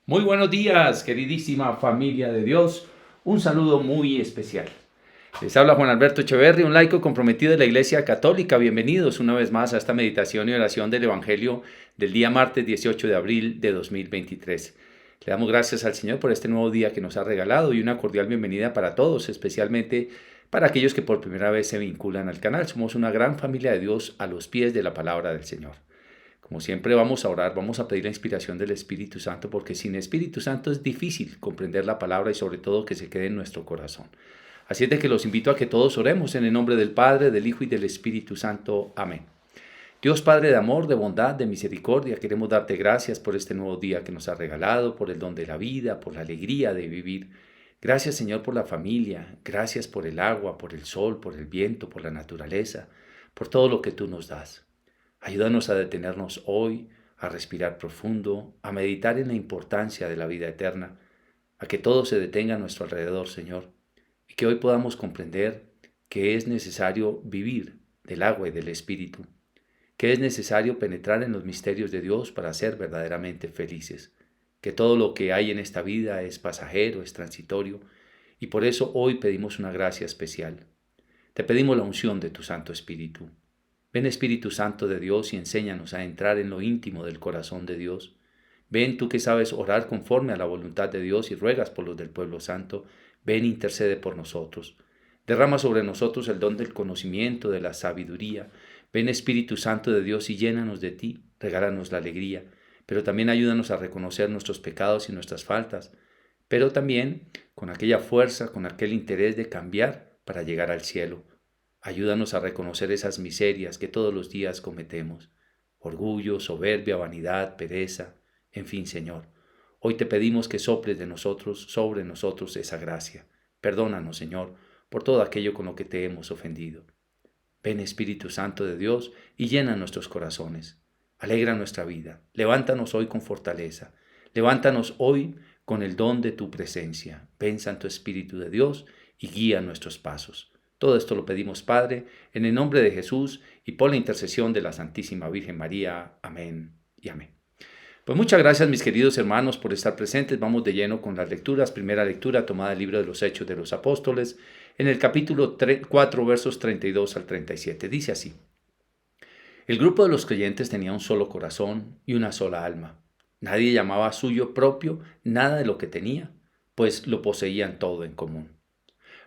Muy buenos días, queridísima familia de Dios. Un saludo muy especial. Les habla Juan Alberto Echeverri, un laico comprometido de la Iglesia Católica. Bienvenidos una vez más a esta meditación y oración del Evangelio del día martes 18 de abril de 2023. Le damos gracias al Señor por este nuevo día que nos ha regalado y una cordial bienvenida para todos, especialmente para aquellos que por primera vez se vinculan al canal. Somos una gran familia de Dios a los pies de la palabra del Señor. Como siempre vamos a orar, vamos a pedir la inspiración del Espíritu Santo, porque sin Espíritu Santo es difícil comprender la palabra y sobre todo que se quede en nuestro corazón. Así es de que los invito a que todos oremos en el nombre del Padre, del Hijo y del Espíritu Santo. Amén. Dios Padre de amor, de bondad, de misericordia, queremos darte gracias por este nuevo día que nos has regalado, por el don de la vida, por la alegría de vivir. Gracias Señor por la familia, gracias por el agua, por el sol, por el viento, por la naturaleza, por todo lo que tú nos das. Ayúdanos a detenernos hoy, a respirar profundo, a meditar en la importancia de la vida eterna, a que todo se detenga a nuestro alrededor, Señor, y que hoy podamos comprender que es necesario vivir del agua y del Espíritu, que es necesario penetrar en los misterios de Dios para ser verdaderamente felices, que todo lo que hay en esta vida es pasajero, es transitorio, y por eso hoy pedimos una gracia especial. Te pedimos la unción de tu Santo Espíritu. Ven Espíritu Santo de Dios y enséñanos a entrar en lo íntimo del corazón de Dios. Ven tú que sabes orar conforme a la voluntad de Dios y ruegas por los del pueblo santo. Ven intercede por nosotros. Derrama sobre nosotros el don del conocimiento, de la sabiduría. Ven Espíritu Santo de Dios y llénanos de ti. Regálanos la alegría. Pero también ayúdanos a reconocer nuestros pecados y nuestras faltas. Pero también con aquella fuerza, con aquel interés de cambiar para llegar al cielo. Ayúdanos a reconocer esas miserias que todos los días cometemos. Orgullo, soberbia, vanidad, pereza, en fin, Señor. Hoy te pedimos que soples de nosotros, sobre nosotros esa gracia. Perdónanos, Señor, por todo aquello con lo que te hemos ofendido. Ven Espíritu Santo de Dios y llena nuestros corazones. Alegra nuestra vida. Levántanos hoy con fortaleza. Levántanos hoy con el don de tu presencia. Ven Santo Espíritu de Dios y guía nuestros pasos. Todo esto lo pedimos, Padre, en el nombre de Jesús y por la intercesión de la Santísima Virgen María. Amén y amén. Pues muchas gracias, mis queridos hermanos, por estar presentes. Vamos de lleno con las lecturas. Primera lectura tomada del libro de los Hechos de los Apóstoles, en el capítulo 4, versos 32 al 37. Dice así: El grupo de los creyentes tenía un solo corazón y una sola alma. Nadie llamaba suyo propio nada de lo que tenía, pues lo poseían todo en común.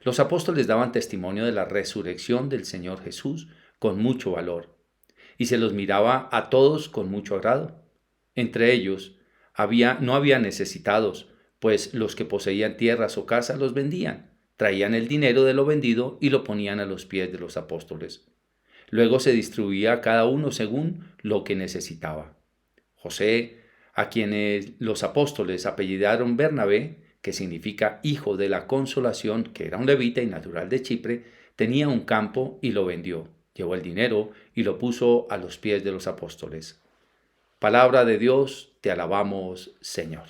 Los apóstoles daban testimonio de la resurrección del Señor Jesús con mucho valor, y se los miraba a todos con mucho agrado. Entre ellos no había necesitados, pues los que poseían tierras o casas los vendían, traían el dinero de lo vendido y lo ponían a los pies de los apóstoles. Luego se distribuía a cada uno según lo que necesitaba. José, a quienes los apóstoles apellidaron Bernabé, que significa hijo de la consolación, que era un levita y natural de Chipre, tenía un campo y lo vendió. Llevó el dinero y lo puso a los pies de los apóstoles. Palabra de Dios, te alabamos, Señor.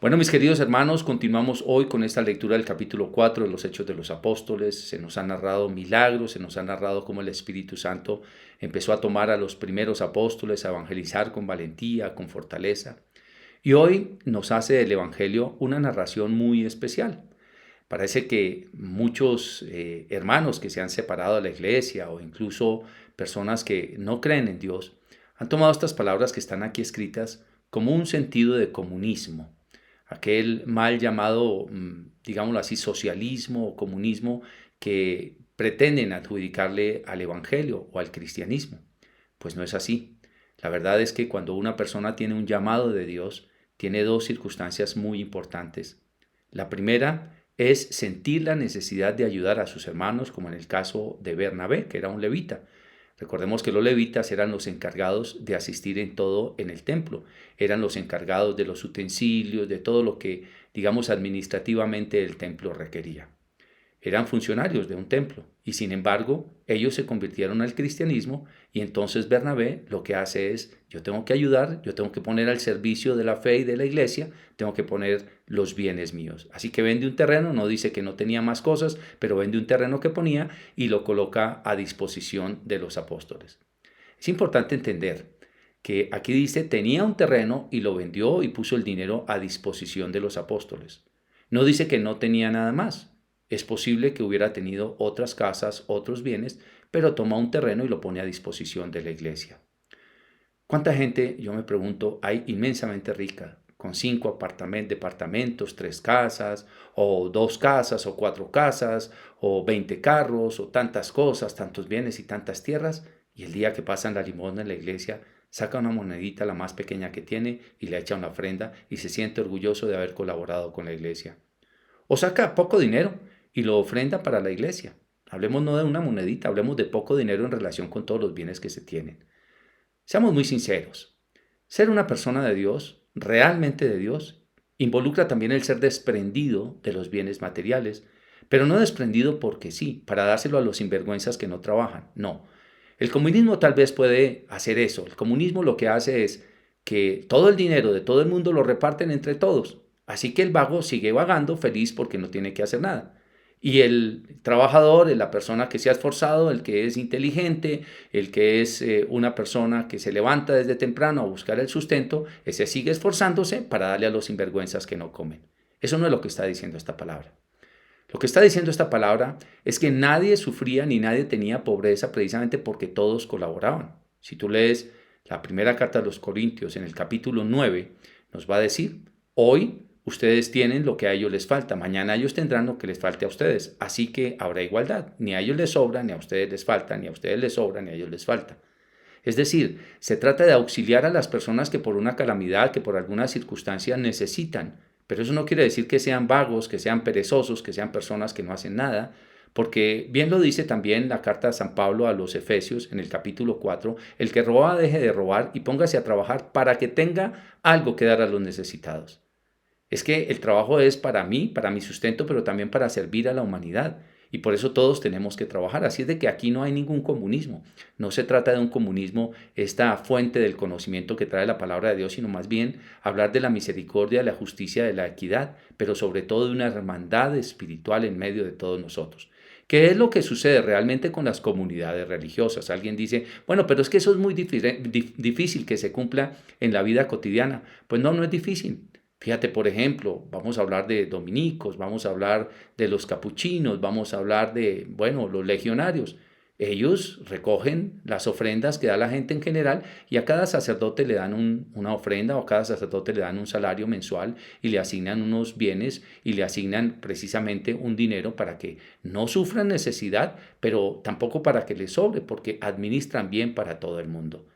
Bueno, mis queridos hermanos, continuamos hoy con esta lectura del capítulo 4 de los Hechos de los Apóstoles. Se nos han narrado milagros, se nos ha narrado cómo el Espíritu Santo empezó a tomar a los primeros apóstoles, a evangelizar con valentía, con fortaleza. Y hoy nos hace el Evangelio una narración muy especial. Parece que muchos hermanos que se han separado de la iglesia o incluso personas que no creen en Dios han tomado estas palabras que están aquí escritas como un sentido de comunismo, aquel mal llamado, digámoslo así, socialismo o comunismo que pretenden adjudicarle al Evangelio o al cristianismo. Pues no es así. La verdad es que cuando una persona tiene un llamado de Dios, tiene dos circunstancias muy importantes. La primera es sentir la necesidad de ayudar a sus hermanos, como en el caso de Bernabé, que era un levita. Recordemos que los levitas eran los encargados de asistir en todo en el templo, eran los encargados de los utensilios, de todo lo que, digamos, administrativamente el templo requería. Eran funcionarios de un templo y sin embargo ellos se convirtieron al cristianismo y entonces Bernabé lo que hace es, yo tengo que ayudar, yo tengo que poner al servicio de la fe y de la iglesia, tengo que poner los bienes míos. Así que vende un terreno, no dice que no tenía más cosas, pero vende un terreno que ponía y lo coloca a disposición de los apóstoles. Es importante entender que aquí dice tenía un terreno y lo vendió y puso el dinero a disposición de los apóstoles. No dice que no tenía nada más. Es posible que hubiera tenido otras casas, otros bienes, pero toma un terreno y lo pone a disposición de la iglesia. ¿Cuánta gente, yo me pregunto, hay inmensamente rica, con 5 departamentos, 3 casas, o 2 casas, o 4 casas, o 20 carros, o tantas cosas, tantos bienes y tantas tierras, y el día que pasan la limosna en la iglesia, saca una monedita, la más pequeña que tiene, y le echa una ofrenda, y se siente orgulloso de haber colaborado con la iglesia? O saca poco dinero y lo ofrenda para la iglesia. Hablemos no de una monedita, hablemos de poco dinero en relación con todos los bienes que se tienen. Seamos muy sinceros. Ser una persona de Dios, realmente de Dios, involucra también el ser desprendido de los bienes materiales, pero no desprendido porque sí, para dárselo a los sinvergüenzas que no trabajan. No. El comunismo tal vez puede hacer eso. El comunismo lo que hace es que todo el dinero de todo el mundo lo reparten entre todos. Así que el vago sigue vagando feliz porque no tiene que hacer nada. Y el trabajador, la persona que se ha esforzado, el que es inteligente, el que es una persona que se levanta desde temprano a buscar el sustento, ese sigue esforzándose para darle a los sinvergüenzas que no comen. Eso no es lo que está diciendo esta palabra. Lo que está diciendo esta palabra es que nadie sufría ni nadie tenía pobreza precisamente porque todos colaboraban. Si tú lees la primera carta de los Corintios en el capítulo 9, nos va a decir, hoy ustedes tienen lo que a ellos les falta, mañana ellos tendrán lo que les falte a ustedes, así que habrá igualdad, ni a ellos les sobra, ni a ustedes les falta, ni a ustedes les sobra, ni a ellos les falta. Es decir, se trata de auxiliar a las personas que por una calamidad, que por alguna circunstancia necesitan, pero eso no quiere decir que sean vagos, que sean perezosos, que sean personas que no hacen nada, porque bien lo dice también la carta de San Pablo a los Efesios en el capítulo 4, el que roba deje de robar y póngase a trabajar para que tenga algo que dar a los necesitados. Es que el trabajo es para mí, para mi sustento, pero también para servir a la humanidad. Y por eso todos tenemos que trabajar. Así es de que aquí no hay ningún comunismo. No se trata de un comunismo, esta fuente del conocimiento que trae la palabra de Dios, sino más bien hablar de la misericordia, de la justicia, de la equidad, pero sobre todo de una hermandad espiritual en medio de todos nosotros. ¿Qué es lo que sucede realmente con las comunidades religiosas? Alguien dice, bueno, pero es que eso es muy difícil que se cumpla en la vida cotidiana. Pues no, no es difícil. Fíjate, por ejemplo, vamos a hablar de dominicos, vamos a hablar de los capuchinos, vamos a hablar de, bueno, los legionarios. Ellos recogen las ofrendas que da la gente en general y a cada sacerdote le dan una ofrenda o a cada sacerdote le dan un salario mensual y le asignan unos bienes y le asignan precisamente un dinero para que no sufran necesidad, pero tampoco para que les sobre, porque administran bien para todo el mundo.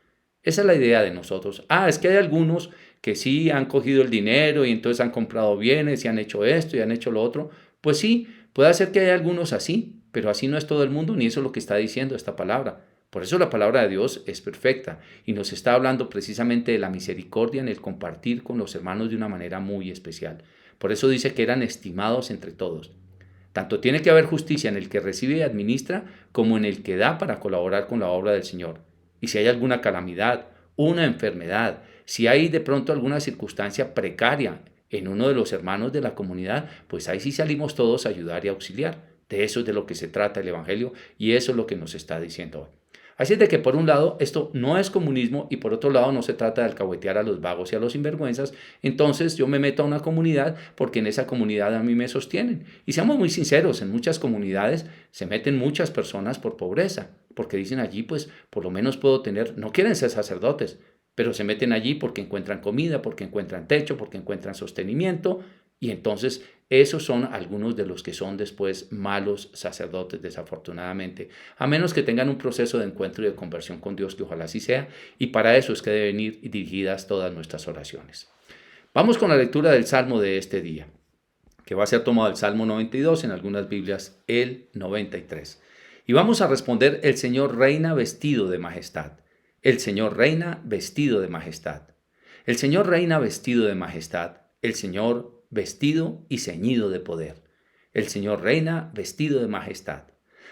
Esa es la idea de nosotros. Es que hay algunos que sí han cogido el dinero y entonces han comprado bienes y han hecho esto y han hecho lo otro. Pues sí, puede ser que haya algunos así, pero así no es todo el mundo, ni eso es lo que está diciendo esta palabra. Por eso la palabra de Dios es perfecta y nos está hablando precisamente de la misericordia en el compartir con los hermanos de una manera muy especial. Por eso dice que eran estimados entre todos. Tanto tiene que haber justicia en el que recibe y administra como en el que da para colaborar con la obra del Señor. Y si hay alguna calamidad, una enfermedad, si hay de pronto alguna circunstancia precaria en uno de los hermanos de la comunidad, pues ahí sí salimos todos a ayudar y auxiliar. De eso es de lo que se trata el Evangelio y eso es lo que nos está diciendo hoy. Así es de que por un lado esto no es comunismo y por otro lado no se trata de alcahuetear a los vagos y a los sinvergüenzas. Entonces yo me meto a una comunidad porque en esa comunidad a mí me sostienen. Y seamos muy sinceros, en muchas comunidades se meten muchas personas por pobreza, porque dicen allí pues por lo menos puedo tener, no quieren ser sacerdotes, pero se meten allí porque encuentran comida, porque encuentran techo, porque encuentran sostenimiento y entonces esos son algunos de los que son después malos sacerdotes, desafortunadamente, a menos que tengan un proceso de encuentro y de conversión con Dios, que ojalá así sea, y para eso es que deben ir dirigidas todas nuestras oraciones. Vamos con la lectura del Salmo de este día, que va a ser tomado del Salmo 92, en algunas Biblias el 93. Y vamos a responder, el Señor reina vestido de majestad. El Señor reina vestido de majestad. El Señor reina vestido de majestad. El Señor vestido y ceñido de poder. El Señor reina vestido de majestad.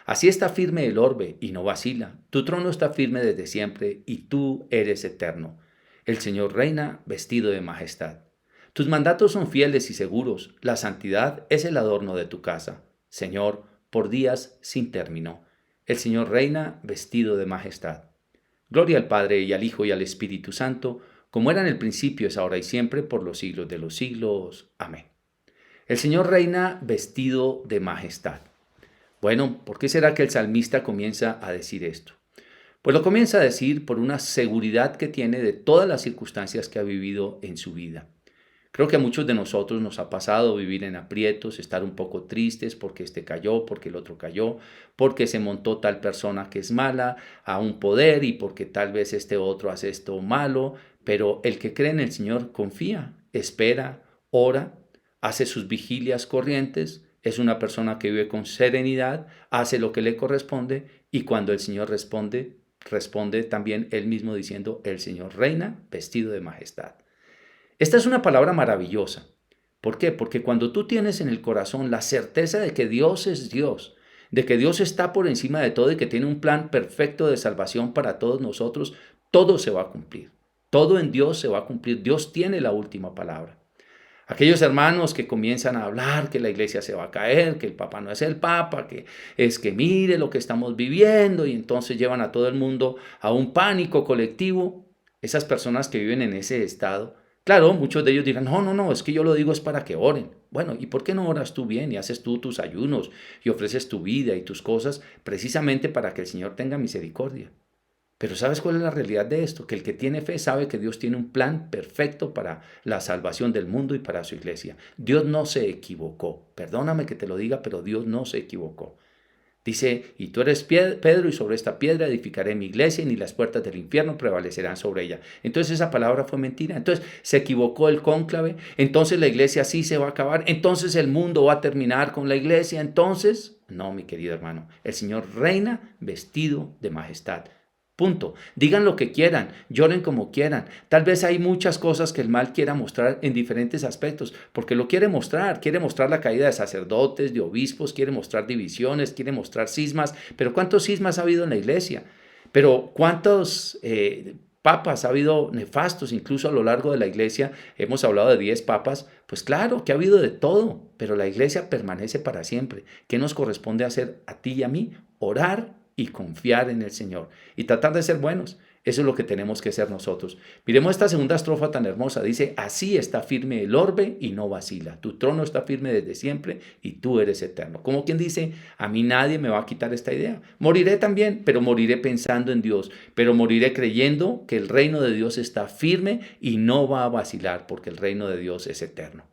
Así está firme el orbe y no vacila. Tu trono está firme desde siempre y tú eres eterno. El Señor reina vestido de majestad. Tus mandatos son fieles y seguros. La santidad es el adorno de tu casa. Señor, por días sin término. El Señor reina vestido de majestad. Gloria al Padre, y al Hijo, y al Espíritu Santo, como era en el principio, es ahora y siempre, por los siglos de los siglos. Amén. El Señor reina vestido de majestad. Bueno, ¿por qué será que el salmista comienza a decir esto? Pues lo comienza a decir por una seguridad que tiene de todas las circunstancias que ha vivido en su vida. Creo que a muchos de nosotros nos ha pasado vivir en aprietos, estar un poco tristes porque este cayó, porque el otro cayó, porque se montó tal persona que es mala a un poder y porque tal vez este otro hace esto malo, pero el que cree en el Señor confía, espera, ora, hace sus vigilias corrientes, es una persona que vive con serenidad, hace lo que le corresponde y cuando el Señor responde también él mismo diciendo, el Señor reina vestido de majestad. Esta es una palabra maravillosa. ¿Por qué? Porque cuando tú tienes en el corazón la certeza de que Dios es Dios, de que Dios está por encima de todo y que tiene un plan perfecto de salvación para todos nosotros, todo se va a cumplir. Todo en Dios se va a cumplir. Dios tiene la última palabra. Aquellos hermanos que comienzan a hablar que la iglesia se va a caer, que el Papa no es el Papa, que es que mire lo que estamos viviendo y entonces llevan a todo el mundo a un pánico colectivo. Esas personas que viven en ese estado, claro, muchos de ellos dirán, no, es que yo lo digo es para que oren. Bueno, ¿y por qué no oras tú bien y haces tú tus ayunos y ofreces tu vida y tus cosas precisamente para que el Señor tenga misericordia? Pero ¿sabes cuál es la realidad de esto? Que el que tiene fe sabe que Dios tiene un plan perfecto para la salvación del mundo y para su iglesia. Dios no se equivocó. Perdóname que te lo diga, pero Dios no se equivocó. Dice, y tú eres Pedro, y sobre esta piedra edificaré mi iglesia, y ni las puertas del infierno prevalecerán sobre ella. Entonces esa palabra fue mentira. Entonces se equivocó el cónclave. Entonces la iglesia sí se va a acabar. Entonces el mundo va a terminar con la iglesia. Entonces, no, mi querido hermano, el Señor reina vestido de majestad. Punto. Digan lo que quieran, lloren como quieran. Tal vez hay muchas cosas que el mal quiera mostrar en diferentes aspectos, porque lo quiere mostrar la caída de sacerdotes, de obispos, quiere mostrar divisiones, quiere mostrar cismas, pero ¿cuántos cismas ha habido en la iglesia? Pero ¿cuántos papas ha habido nefastos incluso a lo largo de la iglesia? Hemos hablado de 10 papas, pues claro que ha habido de todo, pero la iglesia permanece para siempre. ¿Qué nos corresponde hacer a ti y a mí? Orar y confiar en el Señor y tratar de ser buenos. Eso es lo que tenemos que hacer nosotros. Miremos esta segunda estrofa tan hermosa. Dice, así está firme el orbe y no vacila. Tu trono está firme desde siempre y tú eres eterno. Como quien dice, a mí nadie me va a quitar esta idea. Moriré también, pero moriré pensando en Dios. Pero moriré creyendo que el reino de Dios está firme y no va a vacilar porque el reino de Dios es eterno.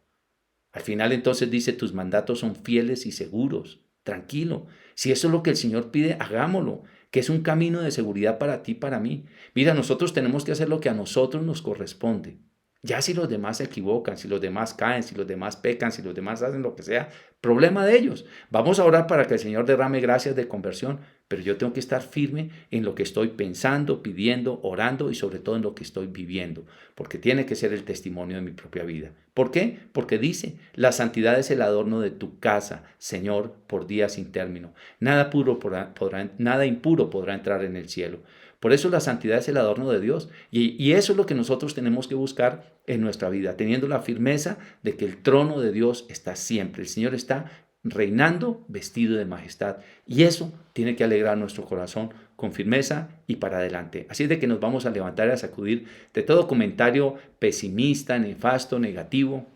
Al final entonces dice, tus mandatos son fieles y seguros. Tranquilo. Si eso es lo que el Señor pide, hagámoslo, que es un camino de seguridad para ti y para mí. Mira, nosotros tenemos que hacer lo que a nosotros nos corresponde. Ya si los demás se equivocan, si los demás caen, si los demás pecan, si los demás hacen lo que sea, problema de ellos. Vamos a orar para que el Señor derrame gracias de conversión, pero yo tengo que estar firme en lo que estoy pensando, pidiendo, orando y sobre todo en lo que estoy viviendo, porque tiene que ser el testimonio de mi propia vida. ¿Por qué? Porque dice, la santidad es el adorno de tu casa, Señor, por días sin término. Nada impuro podrá entrar en el cielo. Por eso la santidad es el adorno de Dios y eso es lo que nosotros tenemos que buscar en nuestra vida, teniendo la firmeza de que el trono de Dios está siempre. El Señor está reinando vestido de majestad y eso tiene que alegrar nuestro corazón con firmeza y para adelante. Así es de que nos vamos a levantar y a sacudir de todo comentario pesimista, nefasto, negativo,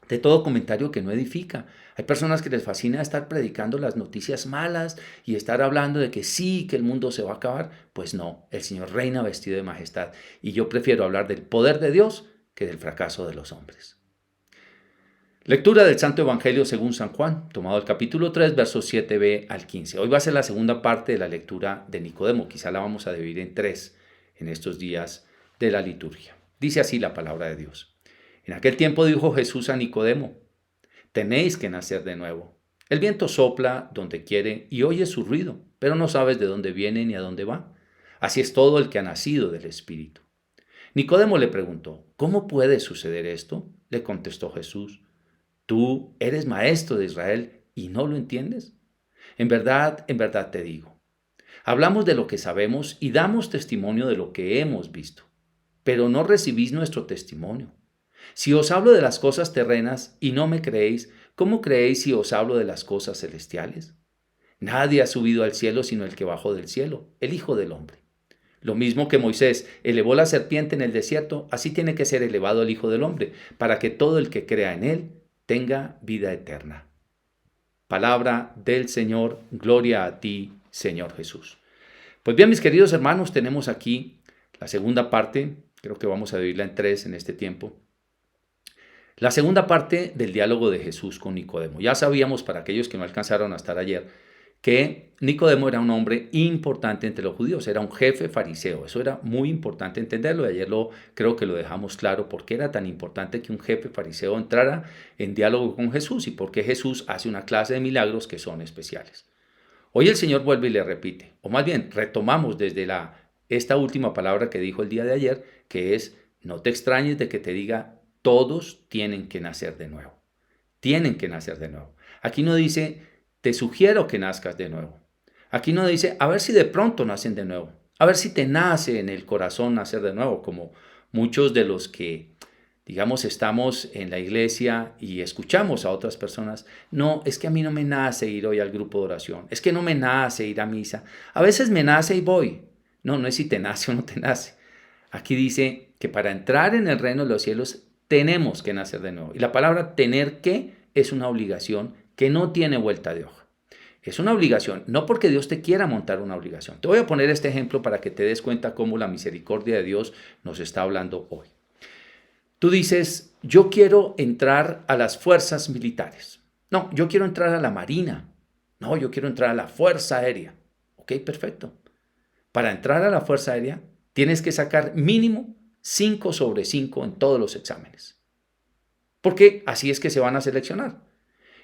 de todo comentario que no edifica. Hay personas que les fascina estar predicando las noticias malas y estar hablando de que sí, que el mundo se va a acabar. Pues no, el Señor reina vestido de majestad. Y yo prefiero hablar del poder de Dios que del fracaso de los hombres. Lectura del Santo Evangelio según San Juan, tomado el capítulo 3, versos 7b al 15. Hoy va a ser la segunda parte de la lectura de Nicodemo. Quizá la vamos a dividir en 3 en estos días de la liturgia. Dice así la palabra de Dios. En aquel tiempo dijo Jesús a Nicodemo, tenéis que nacer de nuevo. El viento sopla donde quiere y oyes su ruido, pero no sabes de dónde viene ni a dónde va. Así es todo el que ha nacido del Espíritu. Nicodemo le preguntó, ¿cómo puede suceder esto? Le contestó Jesús, ¿tú eres maestro de Israel y no lo entiendes? En verdad te digo. Hablamos de lo que sabemos y damos testimonio de lo que hemos visto, pero no recibís nuestro testimonio. Si os hablo de las cosas terrenas y no me creéis, ¿cómo creéis si os hablo de las cosas celestiales? Nadie ha subido al cielo sino el que bajó del cielo, el Hijo del Hombre. Lo mismo que Moisés elevó la serpiente en el desierto, así tiene que ser elevado el Hijo del Hombre, para que todo el que crea en él tenga vida eterna. Palabra del Señor, gloria a ti, Señor Jesús. Pues bien, mis queridos hermanos, tenemos aquí la segunda parte, creo que vamos a dividirla en 3 en este tiempo. La segunda parte del diálogo de Jesús con Nicodemo. Ya sabíamos, para aquellos que no alcanzaron a estar ayer, que Nicodemo era un hombre importante entre los judíos, era un jefe fariseo. Eso era muy importante entenderlo, y ayer creo que lo dejamos claro por qué era tan importante que un jefe fariseo entrara en diálogo con Jesús y por qué Jesús hace una clase de milagros que son especiales. Hoy el Señor vuelve y le repite, o más bien retomamos desde esta última palabra que dijo el día de ayer, que es: no te extrañes de que te diga, todos tienen que nacer de nuevo. Tienen que nacer de nuevo. Aquí no dice, te sugiero que nazcas de nuevo. Aquí no dice, a ver si de pronto nacen de nuevo. A ver si te nace en el corazón nacer de nuevo, como muchos de los que, digamos, estamos en la iglesia y escuchamos a otras personas. No, es que a mí no me nace ir hoy al grupo de oración. Es que no me nace ir a misa. A veces me nace y voy. No, no es si te nace o no te nace. Aquí dice que para entrar en el reino de los cielos tenemos que nacer de nuevo. Y la palabra tener que es una obligación que no tiene vuelta de hoja. Es una obligación, no porque Dios te quiera montar una obligación. Te voy a poner este ejemplo para que te des cuenta cómo la misericordia de Dios nos está hablando hoy. Tú dices, yo quiero entrar a las fuerzas militares. No, yo quiero entrar a la marina. No, yo quiero entrar a la fuerza aérea. Ok, perfecto. Para entrar a la fuerza aérea tienes que sacar mínimo 5 sobre 5 en todos los exámenes. Porque así es que se van a seleccionar.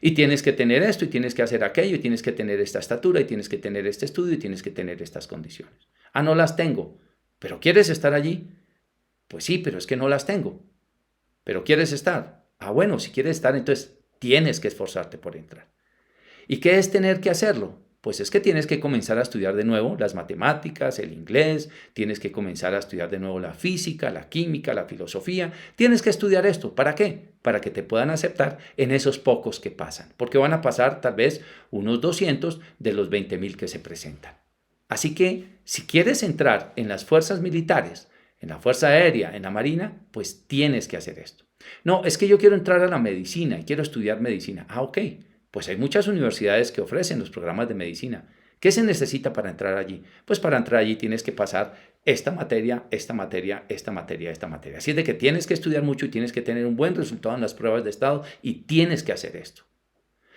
Y tienes que tener esto, y tienes que hacer aquello, y tienes que tener esta estatura, y tienes que tener este estudio, y tienes que tener estas condiciones. Ah, no las tengo. ¿Pero quieres estar allí? Pues sí, pero es que no las tengo. ¿Pero quieres estar? Ah, bueno, si quieres estar, entonces tienes que esforzarte por entrar. ¿Y qué es tener que hacerlo? Pues es que tienes que comenzar a estudiar de nuevo las matemáticas, el inglés, tienes que comenzar a estudiar de nuevo la física, la química, la filosofía. Tienes que estudiar esto. ¿Para qué? Para que te puedan aceptar en esos pocos que pasan. Porque van a pasar tal vez unos 200 de los 20,000 que se presentan. Así que si quieres entrar en las fuerzas militares, en la fuerza aérea, en la marina, pues tienes que hacer esto. No, es que yo quiero entrar a la medicina y quiero estudiar medicina. Ah, ok. Pues hay muchas universidades que ofrecen los programas de medicina. ¿Qué se necesita para entrar allí? Pues para entrar allí tienes que pasar esta materia, esta materia, esta materia, esta materia. Así es de que tienes que estudiar mucho y tienes que tener un buen resultado en las pruebas de estado y tienes que hacer esto.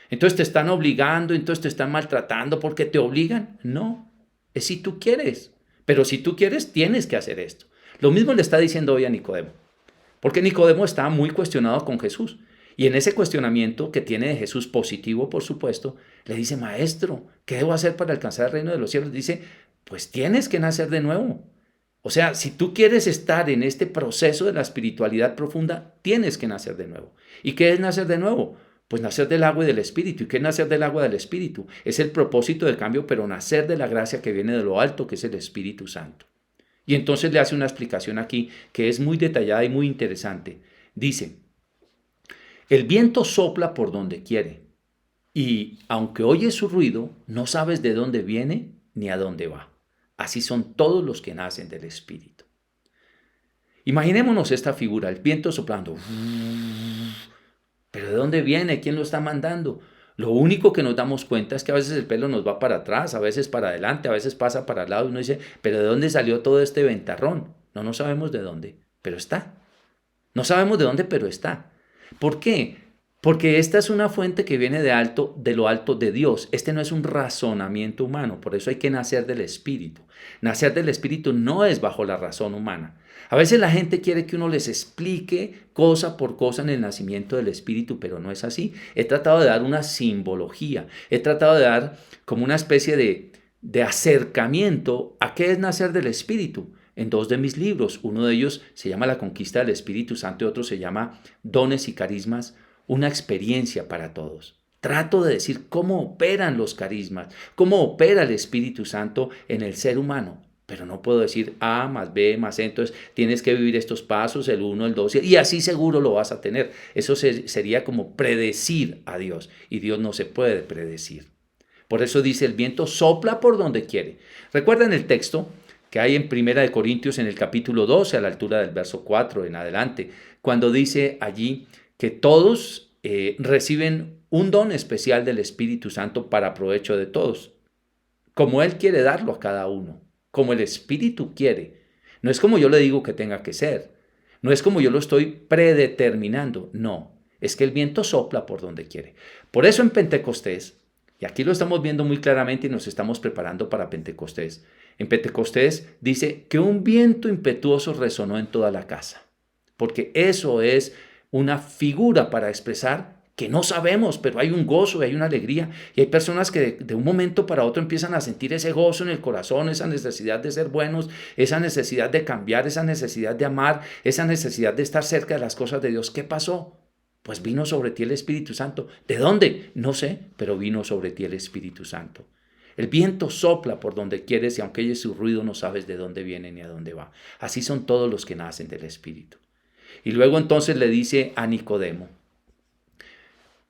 Entonces te están obligando, entonces te están maltratando porque te obligan. No, es si tú quieres. Pero si tú quieres, tienes que hacer esto. Lo mismo le está diciendo hoy a Nicodemo. Porque Nicodemo está muy cuestionado con Jesús. Y en ese cuestionamiento que tiene de Jesús, positivo por supuesto, le dice, maestro, ¿qué debo hacer para alcanzar el reino de los cielos? Dice, pues tienes que nacer de nuevo. O sea, si tú quieres estar en este proceso de la espiritualidad profunda, tienes que nacer de nuevo. ¿Y qué es nacer de nuevo? Pues nacer del agua y del Espíritu. ¿Y qué es nacer del agua y del Espíritu? Es el propósito del cambio, pero nacer de la gracia que viene de lo alto, que es el Espíritu Santo. Y entonces le hace una explicación aquí que es muy detallada y muy interesante. Dice, el viento sopla por donde quiere, y aunque oyes su ruido, no sabes de dónde viene ni a dónde va. Así son todos los que nacen del Espíritu. Imaginémonos esta figura, el viento soplando. ¿Pero de dónde viene? ¿Quién lo está mandando? Lo único que nos damos cuenta es que a veces el pelo nos va para atrás, a veces para adelante, a veces pasa para el lado y uno dice, ¿pero de dónde salió todo este ventarrón? No sabemos de dónde, pero está. No sabemos de dónde, pero está. ¿Por qué? Porque esta es una fuente que viene de lo alto de Dios. Este no es un razonamiento humano, por eso hay que nacer del Espíritu. Nacer del Espíritu no es bajo la razón humana. A veces la gente quiere que uno les explique cosa por cosa en el nacimiento del Espíritu, pero no es así. He tratado de dar una simbología, he tratado de dar como una especie de acercamiento a qué es nacer del Espíritu. En 2 de mis libros, uno de ellos se llama La conquista del Espíritu Santo y otro se llama Dones y carismas, una experiencia para todos. Trato de decir cómo operan los carismas, cómo opera el Espíritu Santo en el ser humano. Pero no puedo decir A más B más C, entonces tienes que vivir estos pasos, el 1, el 2, y así seguro lo vas a tener. Eso sería como predecir a Dios, y Dios no se puede predecir. Por eso dice, el viento sopla por donde quiere. Recuerden el texto que hay en Primera de Corintios en el capítulo 12, a la altura del verso 4 en adelante, cuando dice allí que todos reciben un don especial del Espíritu Santo para provecho de todos, como Él quiere darlo a cada uno, como el Espíritu quiere. No es como yo le digo que tenga que ser, no es como yo lo estoy predeterminando, no, es que el viento sopla por donde quiere. Por eso en Pentecostés, y aquí lo estamos viendo muy claramente y nos estamos preparando para Pentecostés, en Pentecostés dice que un viento impetuoso resonó en toda la casa, porque eso es una figura para expresar que no sabemos, pero hay un gozo y hay una alegría. Y hay personas que de un momento para otro empiezan a sentir ese gozo en el corazón, esa necesidad de ser buenos, esa necesidad de cambiar, esa necesidad de amar, esa necesidad de estar cerca de las cosas de Dios. ¿Qué pasó? Pues vino sobre ti el Espíritu Santo. ¿De dónde? No sé, pero vino sobre ti el Espíritu Santo. El viento sopla por donde quieres y aunque oyes su ruido no sabes de dónde viene ni a dónde va. Así son todos los que nacen del Espíritu. Y luego entonces le dice a Nicodemo,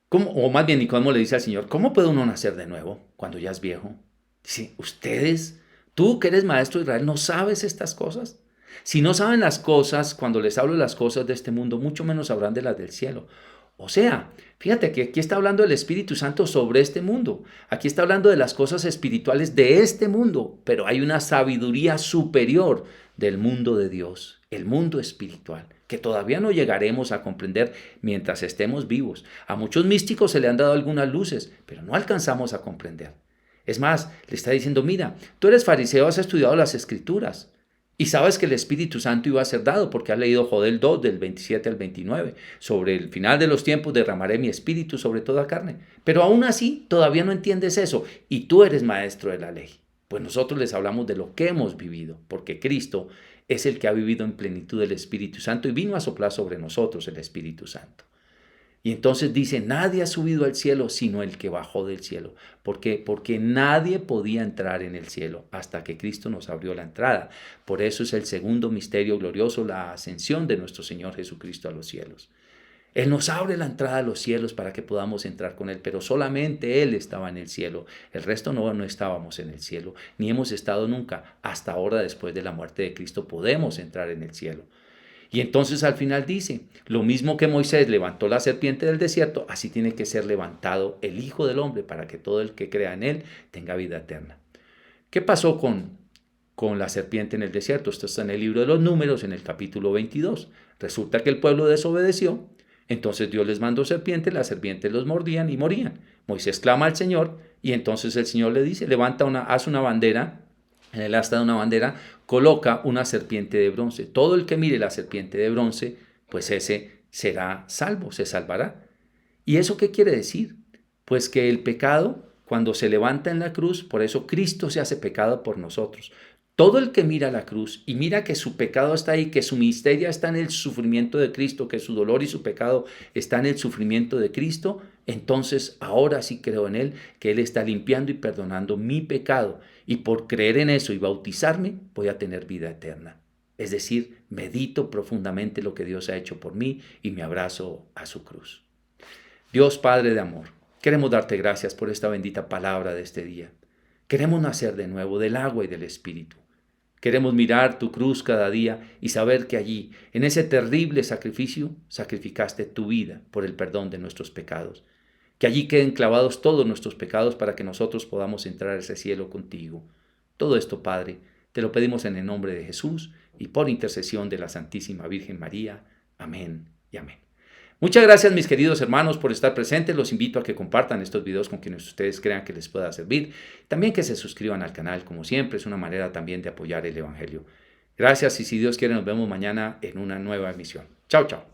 o más bien Nicodemo le dice al Señor, ¿cómo puede uno nacer de nuevo cuando ya es viejo? Dice, ustedes, tú que eres maestro de Israel, ¿no sabes estas cosas? Si no saben las cosas, cuando les hablo de las cosas de este mundo, mucho menos sabrán de las del cielo. O sea, fíjate que aquí está hablando del Espíritu Santo sobre este mundo. Aquí está hablando de las cosas espirituales de este mundo, pero hay una sabiduría superior del mundo de Dios, el mundo espiritual, que todavía no llegaremos a comprender mientras estemos vivos. A muchos místicos se le han dado algunas luces, pero no alcanzamos a comprender. Es más, le está diciendo, mira, tú eres fariseo, has estudiado las Escrituras y sabes que el Espíritu Santo iba a ser dado porque has leído Joel 2 del 27 al 29. Sobre el final de los tiempos derramaré mi Espíritu sobre toda carne. Pero aún así todavía no entiendes eso y tú eres maestro de la ley. Pues nosotros les hablamos de lo que hemos vivido, porque Cristo es el que ha vivido en plenitud del Espíritu Santo y vino a soplar sobre nosotros el Espíritu Santo. Y entonces dice, nadie ha subido al cielo sino el que bajó del cielo. ¿Por qué? Porque nadie podía entrar en el cielo hasta que Cristo nos abrió la entrada. Por eso es el segundo misterio glorioso, la ascensión de nuestro Señor Jesucristo a los cielos. Él nos abre la entrada a los cielos para que podamos entrar con Él, pero solamente Él estaba en el cielo. El resto no estábamos en el cielo, ni hemos estado nunca. Hasta ahora, después de la muerte de Cristo, podemos entrar en el cielo. Y entonces al final dice, lo mismo que Moisés levantó la serpiente del desierto, así tiene que ser levantado el Hijo del Hombre para que todo el que crea en Él tenga vida eterna. ¿Qué pasó con la serpiente en el desierto? Esto está en el libro de los Números, en el capítulo 22. Resulta que el pueblo desobedeció. Entonces Dios les mandó serpientes, las serpientes los mordían y morían. Moisés clama al Señor y entonces el Señor le dice, haz una bandera, en el asta de una bandera, coloca una serpiente de bronce. Todo el que mire la serpiente de bronce, pues ese será salvo, se salvará. ¿Y eso qué quiere decir? Pues que el pecado, cuando se levanta en la cruz, por eso Cristo se hace pecado por nosotros. Todo el que mira la cruz y mira que su pecado está ahí, que su miseria está en el sufrimiento de Cristo, que su dolor y su pecado está en el sufrimiento de Cristo, entonces ahora sí creo en Él, que Él está limpiando y perdonando mi pecado. Y por creer en eso y bautizarme, voy a tener vida eterna. Es decir, medito profundamente lo que Dios ha hecho por mí y me abrazo a su cruz. Dios Padre de amor, queremos darte gracias por esta bendita palabra de este día. Queremos nacer de nuevo del agua y del Espíritu. Queremos mirar tu cruz cada día y saber que allí, en ese terrible sacrificio, sacrificaste tu vida por el perdón de nuestros pecados. Que allí queden clavados todos nuestros pecados para que nosotros podamos entrar a ese cielo contigo. Todo esto, Padre, te lo pedimos en el nombre de Jesús y por intercesión de la Santísima Virgen María. Amén y amén. Muchas gracias, mis queridos hermanos, por estar presentes. Los invito a que compartan estos videos con quienes ustedes crean que les pueda servir. También que se suscriban al canal, como siempre, es una manera también de apoyar el Evangelio. Gracias y si Dios quiere nos vemos mañana en una nueva emisión. Chao, chao.